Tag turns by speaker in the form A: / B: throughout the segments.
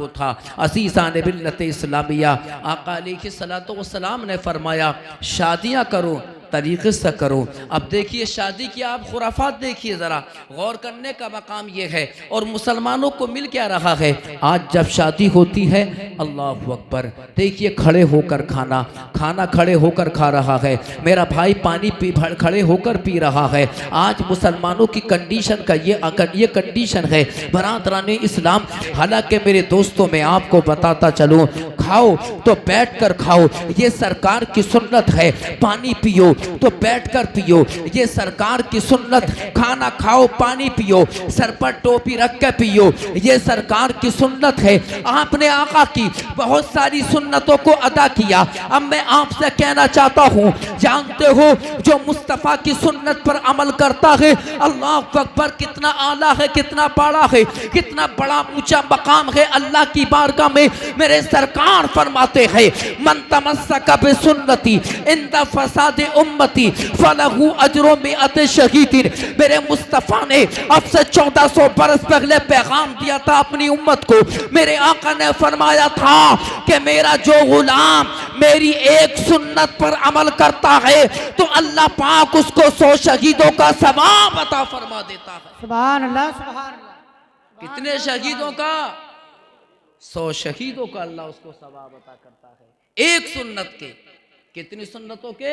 A: वो था अज़ीज़ान मिल्लत इस्लामिया। आका अलैहिस्सलातु वस्सलाम ने फरमाया शादियाँ करो तरीक़े से करो। अब देखिए शादी की आप खुराफात देखिए, ज़रा गौर करने का मकाम ये है। और मुसलमानों को मिल क्या रहा है, आज जब शादी होती है अल्लाहु अकबर, देखिए खड़े होकर खाना खड़े होकर खा रहा है, मेरा भाई पानी पी खड़े होकर पी रहा है। आज मुसलमानों की कंडीशन का ये कंडीशन है बरादराने इस्लाम। हालांकि मेरे दोस्तों मैं आपको बताता चलूँ, खाओ तो बैठ कर खाओ, ये सरकार की सुन्नत है। पानी पियो तो बैठकर पियो, ये सरकार की सुन्नत। खाना खाओ पानी पियो, सर पर टोपी रख के पियो, ये सरकार की सुन्नत है। आपने आका की बहुत सारी सुन्नतों को अदा किया। अब मैं आपसे कहना चाहता हूँ, जानते हो जो मुस्तफ़ा की सुन्नत पर अमल करता है अल्लाह अकबर कितना आला है, कितना बड़ा है, कितना बड़ा ऊंचा मकाम है अल्लाह की बारगाह में। मेरे सरकार फरमाते हैं मन तमस्सक बिसुन्नती इंदा फसाद उम्मती फलहु अजरो मिअत शहीदिन। मेरे मुस्तफ़ा ने अब से 1400 बरस पहले पैगाम दिया था अपनी उम्मत को। मेरे आका ने फरमाया था कि मेरा जो गुलाम मेरी एक सुन्नत पर अमल करता है तो अल्लाह पाक उसको 100 शहीदों का सवाब अता फरमा देता है।
B: सुभान अल्लाह, सुभान अल्लाह।
A: कितने शहीदों का? 100 शहीदों का अल्लाह उसको सवाब अता करता है एक सुन्नत के। कितनी सुन्नतों के?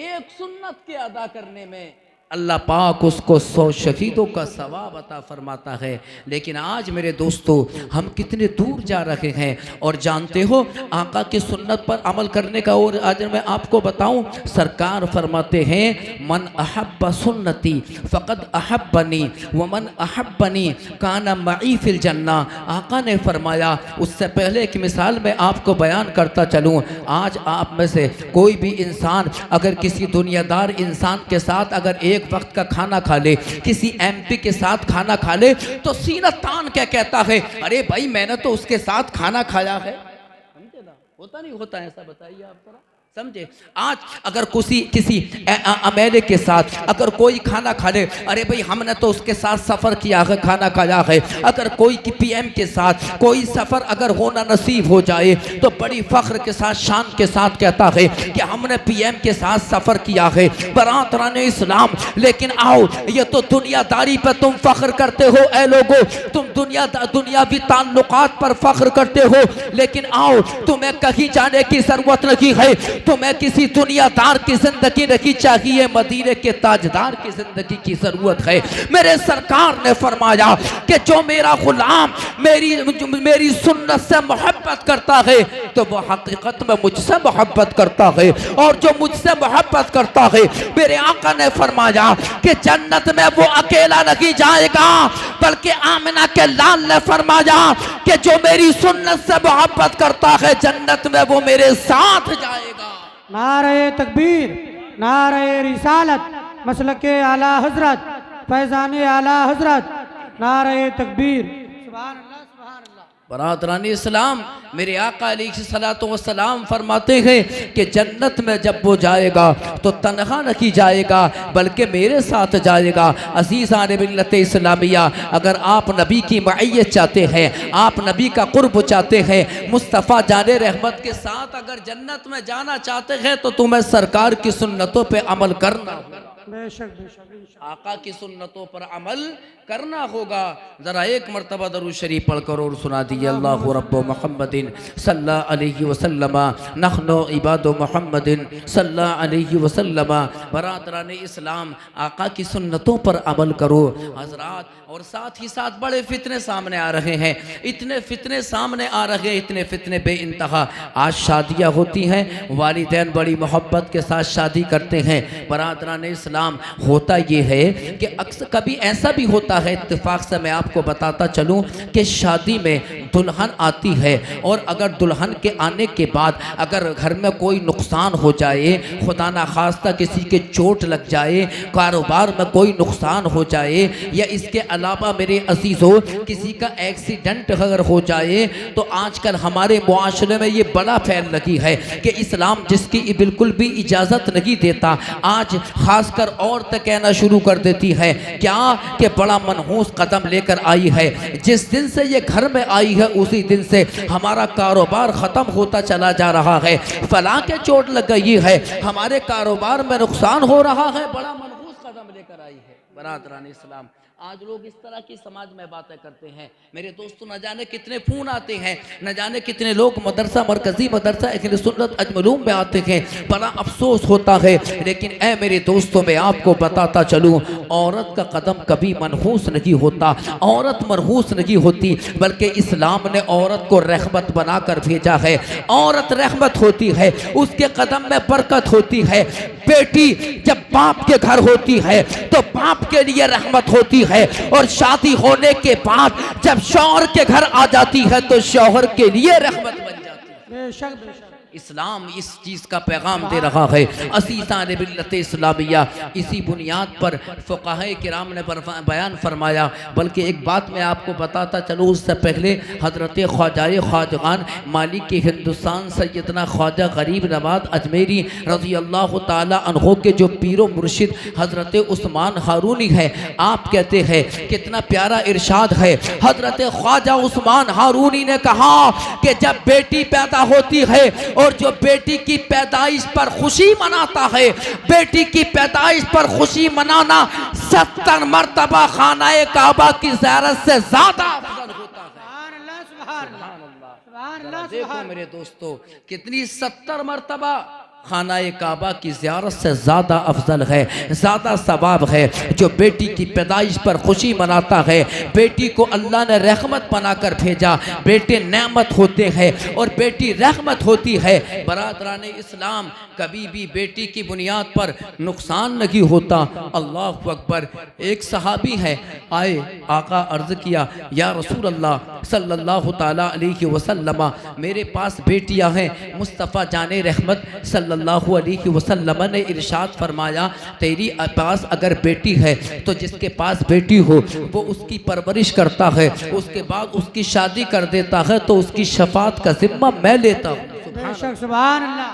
A: एक सुन्नत के अदा करने में अल्लाह पाक उसको 100 शहीदों का सवाब अता फरमाता है। लेकिन आज मेरे दोस्तों हम कितने दूर जा रहे हैं। और जानते हो आका की सुन्नत पर अमल करने का, और आज मैं आपको बताऊं सरकार फरमाते हैं मन अहब्ब सुन्नती फ़क़द अहब्बनी व मन अहब्बनी काना मई फिल जन्ना। आका ने फरमाया, उससे पहले एक मिसाल मैं आपको बयान करता चलूँ। आज आप में से कोई भी इंसान अगर किसी दुनियादार इंसान के साथ अगर एक वक्त का खाना खा ले, किसी एमपी के साथ खाना खा ले, तो सीना तान क्या कहता है, अरे भाई मैंने तो उसके साथ खाना खाया है। समझे ना? होता नहीं होता है ऐसा? बताइए आप जरा, समझे? आज अगर किसी एमएलए के साथ अगर कोई खाना खा ले, अरे भाई हमने तो उसके साथ सफ़र किया है, खाना खाया है। अगर कोई पीएम के साथ कोई सफ़र अगर होना नसीब हो जाए तो बड़ी फ़ख्र के साथ शान के साथ कहता है कि हमने पीएम के साथ सफ़र किया है। बरादराने इस्लाम, लेकिन आओ ये तो दुनियादारी पर तुम फ़ख्र करते हो। ए लोगो, तुम दुनियावी ताल्लुकात पर फ़ख्र करते हो, लेकिन आओ तुम्हें कहीं जाने की ज़रूरत नहीं है। तुम्हें किसी दुनियादार की जिंदगी नहीं चाहिए, मदीने के ताजदार की जिंदगी की जरूरत है। मेरे सरकार ने फरमाया कि जो मेरा गुलाम मेरी सुन्नत से मोहब्बत करता है तो वो हकीकत में मुझसे मोहब्बत करता है, और जो मुझसे मोहब्बत करता है मेरे आका ने फरमाया कि जन्नत में वो अकेला नहीं जाएगा, बल्कि आमिना के लाल ने फरमाया कि जो मेरी सुन्नत से मोहब्बत करता है जन्नत में वो मेरे साथ जाएगा।
B: नारे तकबीर, नारे रिसालत, मसलके आला हजरत, फैजाने आला हजरत, नारे तकबीर। सुभान अल्लाह, सुभान अल्लाह।
A: बरादरानी इस्लाम, मेरे आका अलैहिस्सलातु वस्सलाम फरमाते हैं कि जन्नत में जब वो जाएगा तो तन्हा नहीं जाएगा बल्कि मेरे साथ जाएगा। अज़ीज़ान मिल्लत इस्लामिया, अगर आप नबी की मईयत चाहते हैं, आप नबी का कुर्ब चाहते हैं, मुस्तफ़ा जाने रहमत के साथ अगर जन्नत में जाना चाहते हैं तो तुम्हें सरकार की सुन्नतों पे अमल करना होगा।
B: बेशक बेशक
A: आका की सुन्नतों पर अमल करना होगा। ज़रा एक मरतबा दरूद शरीफ पढ़ कर और सुना दिए। अल्लाहु रब्बु मुहम्मदिन सल्लल्लाहु अलैहि वसल्लम नहनु इबादु मुहम्मदिन सल्लल्लाहु अलैहि वसल्लम। बरादराने इस्लाम, आका की सुन्नतों पर अमल करो हजरात। और साथ ही साथ बड़े फितने सामने आ रहे हैं, इतने फितने सामने आ रहे हैं, इतने फितने बेइंतहा। आज शादियाँ होती हैं, वालिदैन बड़ी मोहब्बत के साथ शादी करते हैं। बरादराने इस्लाम, होता ये है कि अक्सर कभी ऐसा भी होता है, इत्तेफाक से मैं आपको बताता चलूं कि शादी में दुल्हन आती है और अगर दुल्हन के आने के बाद अगर घर में कोई नुकसान हो जाए, खुदा ना खास्ता किसी के चोट लग जाए, कारोबार में कोई नुकसान हो जाए, या इसके अलावा मेरे अजीज़ों किसी का एक्सीडेंट अगर हो जाए, तो आजकल हमारे मुआशरे में ये बड़ा फैल लगी है कि इस्लाम जिसकी बिल्कुल भी इजाज़त नहीं देता। आज खासकर औरतें कहना शुरू कर देती हैं क्या कि बड़ा मनहूस कदम लेकर आई है, जिस दिन से ये घर में आई है उसी दिन से हमारा कारोबार ख़त्म होता चला जा रहा है, फलां के चोट लग गई है, हमारे कारोबार में नुकसान हो रहा है, बड़ा मनहूस कदम लेकर आई है। बरादरान इस्लाम, आज लोग इस तरह की समाज में बातें करते हैं। मेरे दोस्तों, न जाने कितने फ़ोन आते हैं, न जाने कितने लोग मदरसा मरकज़ी मदरसा अहले सुन्नत अजमलूम में आते हैं, बड़ा अफसोस होता है। लेकिन ए मेरे दोस्तों, मैं आपको बताता चलूँ, औरत का कदम कभी मनहूस नहीं होता, औरत मनहूस नहीं होती, बल्कि इस्लाम ने औरत को रहमत बनाकर भेजा है। औरत रहमत होती है, उसके कदम में बरकत होती है। बेटी जब बाप के घर होती है तो बाप के लिए रहमत होती है, और शादी होने के बाद जब शौहर के घर आ जाती है तो शौहर के लिए रहमत बन जाती है।
B: बेशक बेशक
A: इस्लाम इस चीज़ का पैगाम दे रहा है। असीसान मिल्लत इस्लामिया, इसी बुनियाद पर फ़ुक़हा किराम ने बयान फरमाया। बल्कि एक बात मैं आपको बताता चलूँ, उससे पहले हज़रत ख्वाजाए ख्वाजगान मालिक के हिंदुस्तान सैयदना ख्वाजा गरीब नवाज अजमेरी रज़ी अल्लाह ताला अन्हो के जो पीरो मुर्शिद हज़रत उस्मान हारूनी है, आप कहते हैं कितना प्यारा इरशाद है। हज़रत ख्वाजा उस्मान हारूनी ने कहा कि जब बेटी पैदा होती है और जो बेटी की पैदाइश पर खुशी मनाता है, बेटी की पैदाइश पर खुशी मनाना 70 मरतबा खानाए काबा की ज़ियारत से ज़्यादा अफजल होता है। देखो मेरे दोस्तों, कितनी 70 मरतबा खानाए काबा की ज़ियारत से ज़्यादा अफजल है, ज़्यादा सवाब है। जो बेटी की पैदाइश पर खुशी मनाता है, बेटी को अल्लाह ने रहमत बनाकर भेजा। बेटे नेमत होते हैं और बेटी रहमत होती है। बरादरान इस्लाम, कभी भी बेटी की बुनियाद पर नुकसान नहीं होता। अल्लाह अकबर। एक सहाबी है, आए, आका अर्ज़ किया, या रसूल अल्लाह सल्लल्लाहु ताला अलैहि वसल्लम, मेरे पास बेटियां हैं। मुस्तफ़ा जाने रहमत सल्लल्लाहु अलैहि वसल्लम ने इरशाद फरमाया, तेरी पास अगर बेटी है तो जिसके पास बेटी हो वो उसकी परवरिश करता है, उसके बाद उसकी शादी कर देता है, तो उसकी शफात का जिम्मा मैं लेता हूँ।
B: बेशक सुभान अल्लाह।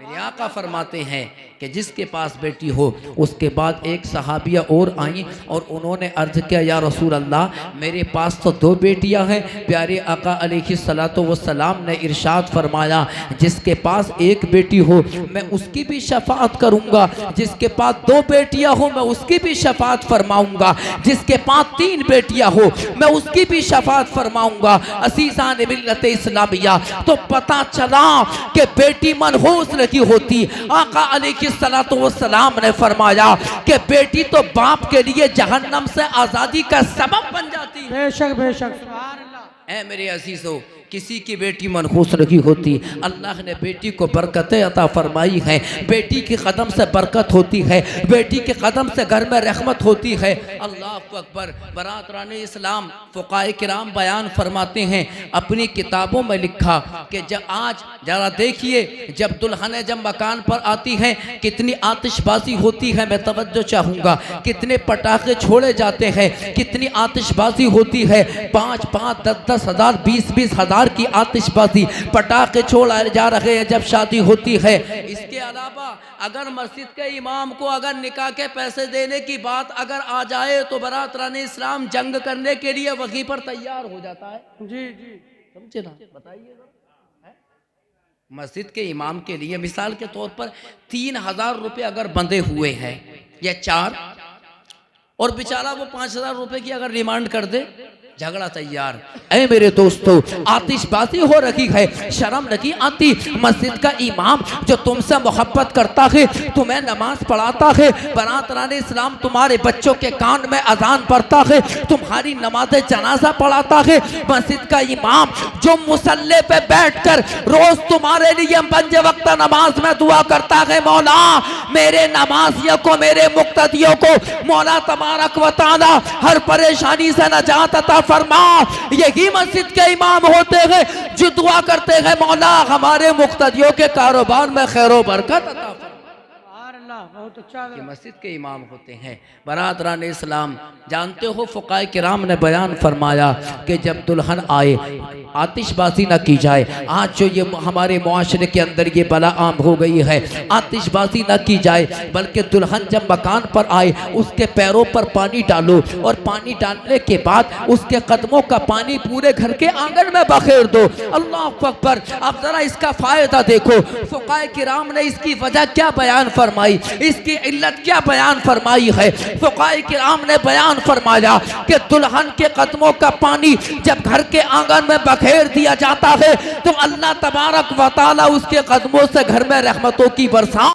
A: मेरे आका फरमाते हैं कि जिसके पास बेटी हो। उसके बाद एक सहाबिया और आई और उन्होंने अर्ज़ किया, या रसूल अल्लाह, मेरे पास तो 2 बेटियां हैं। प्यारे आका अलैहिस्सलातु वस्सलाम ने इरशाद फरमाया, जिसके पास एक बेटी हो मैं उसकी भी शफाअत करूंगा, जिसके पास 2 बेटियां हो मैं उसकी भी शफाअत फरमाऊंगा, जिसके पास 3 बेटियां हो मैं उसकी भी शफाअत फरमाऊंगा। असीसान मिल्लत इस्लामिया, तो पता चला कि बेटी मनहूस नहीं होती। आका अलैहिस्सलातु वस्सलाम ने फरमाया कि बेटी तो बाप के लिए जहन्नम से आज़ादी का सबब बन जाती है।
B: बेशक बेशक सुभान अल्लाह।
A: ऐ मेरे अजीजों, किसी की बेटी मनहूस नहीं होती। अल्लाह ने बेटी को बरकतें अता फरमाई है। बेटी के कदम से बरकत होती है, बेटी के कदम से घर में रहमत होती है। अल्लाह अकबर। बरादरान इस्लाम, फ़ुक़हा किराम बयान फरमाते हैं, अपनी किताबों में लिखा कि जब आज ज़रा देखिए, जब दुल्हनें जब मकान पर आती हैं कितनी आतिशबाजी होती है। मैं तवज्जो चाहूँगा, कितने पटाखे छोड़े जाते हैं, कितनी आतिशबाजी होती है। 5-5, 10-10 हज़ार, 20-20 हज़ार की आतिशबाजी, पटाखे छोड़े जा रहे हैं जब शादी होती है। इसके अलावा अगर मस्जिद के इमाम को अगर निकाह के पैसे देने की बात अगर आ जाए तो बरादरान इस्लाम जंग करने के लिए वहीं पर तैयार हो जाता है।
B: जी जी,
A: समझे ना? बताइए। मस्जिद के इमाम के लिए मिसाल के तौर पर 3000 रुपये अगर बंधे हुए हैं या 4, और बेचारा वो 5000 रुपये की अगर डिमांड कर दे, झगड़ा तैयार। ऐ मेरे दोस्तों, आतिशबाजी हो रही है, शर्म नहीं आती। मस्जिद का इमाम जो तुमसे मोहब्बत करता है, तुम्हें नमाज पढ़ाता है, बरादरान इस्लाम तुम्हारे बच्चों के कान में अजान पढ़ता है, तुम्हारी नमाज जनाजा पढ़ाता है। मस्जिद का इमाम जो मुसल्ले पे बैठकर रोज तुम्हारे लिए पंज वक्त नमाज में दुआ करता है, मौला मेरे नमाजियों को, मेरे मुक्तदियों को मौला तबारक व तआला हर परेशानी से नजात अता फरमा। यही मस्जिद के इमाम होते हैं जो दुआ करते हैं, मौला हमारे मुक्तदियों के कारोबार में खैर बरकत अता फरमा।
B: बहुत अच्छा
A: कि मस्जिद के इमाम होते हैं। बरादरान इस्लाम, जानते हो फ़ुक़हा किराम ने बयान फरमाया कि जब दुल्हन आए आतिशबाजी ना की जाए। आज जो ये हमारे मुआशरे के अंदर ये बला आम हो गई है, आतिशबाजी ना की जाए, बल्कि दुल्हन जब मकान पर आए उसके पैरों पर पानी डालो और पानी डालने के बाद उसके कदमों का पानी पूरे घर के आंगन में बखेर दो। अल्लाह अकबर। अब जरा इसका फायदा देखो, फ़ुक़हा किराम ने इसकी वजह क्या बयान फरमाई, इसकी इल्लत क्या बयान फरमाई है। फ़ुक़हा किराम ने बयान फरमाया कि दुल्हन के कदमों का पानी जब घर के आंगन में बखेर दिया जाता है तो अल्लाह तबारक व तआला उसके कदमों से घर में रहमतों की बरसात